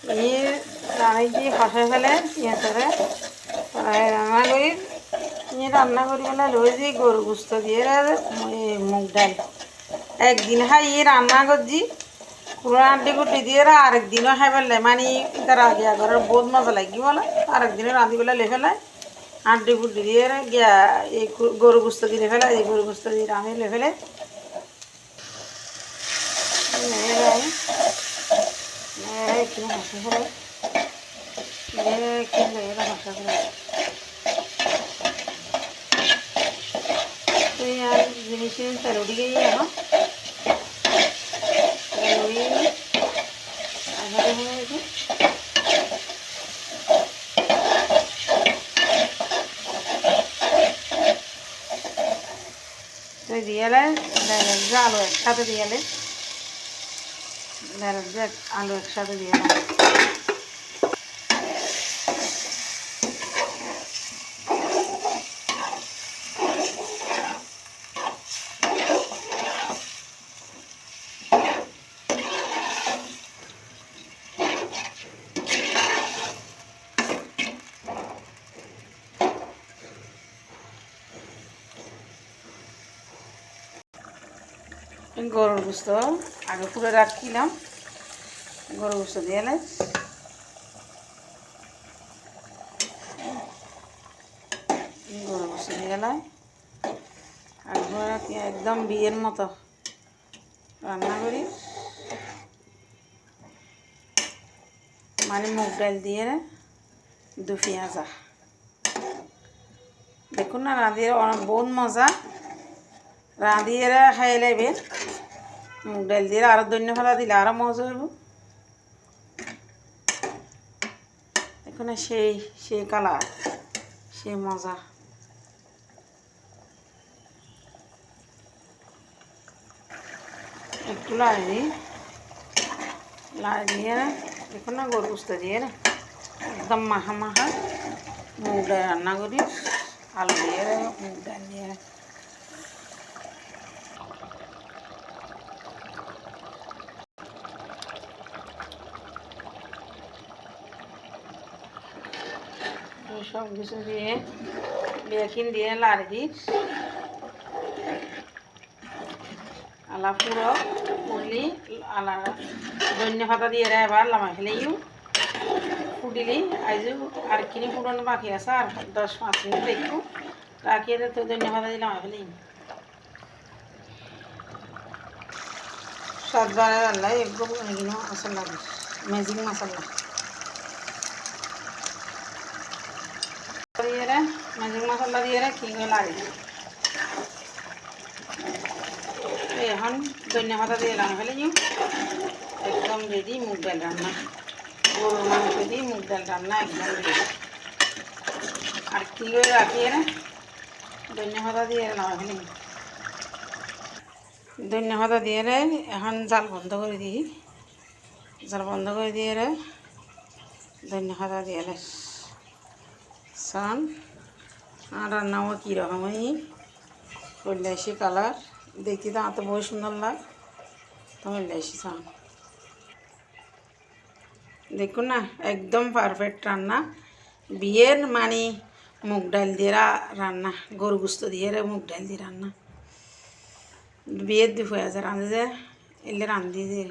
ই রাঁধি দি খসাই ফেলে পিঁয়াজরে রান্না করি রান্না করি পেলাই লৈ যে গরু গুস্ত দিয়ে মুগ ডাল একদিন খাই রান্না করছি পুরো আন্টি কুটি দিয়ে আরেকদিনও খাই ফেললে মানে তার আগে ঘরের বহুত মজা লাগি বলে আরেকদিনও রাঁধি পেলাই লে ফেলায় আন্টি কুটি দিয়ে গিয়া এই গরু গুস্ত দিয়ে ফেলায় এই গরু গুস্ত দিয়ে রাঁধি লে ফেলে একটু হাসি ফেলে ভাষা করে তো আর জিনিস তেল উঠে গিয়ে এখন তো দিয়ালে আলু একসাথে দিয়ালে আলু একসাথে দিয়ালাম গরুর গোস্ত আগে পুরো রাখিলাম গরুর গোস্ত দিয়ে গরুর গোস্ত দিয়ে আর একদম বিয়ের মতো রান্না করি মানে মুগ ডাল দিয়ে দু পেঁয়াজা দেখুন না রাঁধিয়ে বহুত মজা রাঁধিয়ে খাই লাইবে মুগ ডাল দিয়ে আরো ধন্য ফেলা দিলে আরো মজা হইব দেখুন সেই কালার সেই মজা একটু লাড়ি দিয়ে দেখুন না গরু গোস্ত দিয়ে একদম মাখা মাখা মুগ ডাল রান্না করি আলু দিয়ে মুগ ডাল দিয়ে সব কিছু দিয়ে বেকিং দিয়ে লাড়ি দিই আলা পুরো পুড়লি আলা ধনিয়া পাতা দিয়ে এবার লামাই ফেলেইও ফুটিলি আইজ আর কিনি পুরনো বাকি আছে আর 10-5 মিনিট একটু রাখিয়ে তো ধনিয়া পাতা দিয়ে লামাই ফেলেই স্বাদ বাড়ায় রান্না একদম মশলা দিই ম্যাজিক মশলা দিয়ে ম্যাজিক মশলা দিয়ে কি করে লাগে এখন ধনিয়া পাতা দিয়ে লাগাই ফেলে একদম রেডি মুগ ডাল রান্না গরুর মাংস দিয়ে মুগ ডাল রান্না একদম রেডি আর কি করে রাখিয়ে ধনিয়া পাতা দিয়ে লাগাই ফেলে ধনিয়া পাতা দিয়ে এখন জাল বন্ধ করে দিই জাল বন্ধ করে দিয়ে ধনিয়া পাতা দিয়ে সান আর রান্নাও কীরকমই করলে এসে কালার দেখতে তো এত বহুত সুন্দর লাগ তোমার এসে সান দেখুন না একদম পারফেক্ট রান্না বিয়ের মানে মুগ ডাল দিয়ে রান্না গরু গোস্ত দিয়ে মুগ ডাল দিয়ে রান্না বিয়ের দুপুরে আছে রাঁধে এলে রাঁধি দিয়ে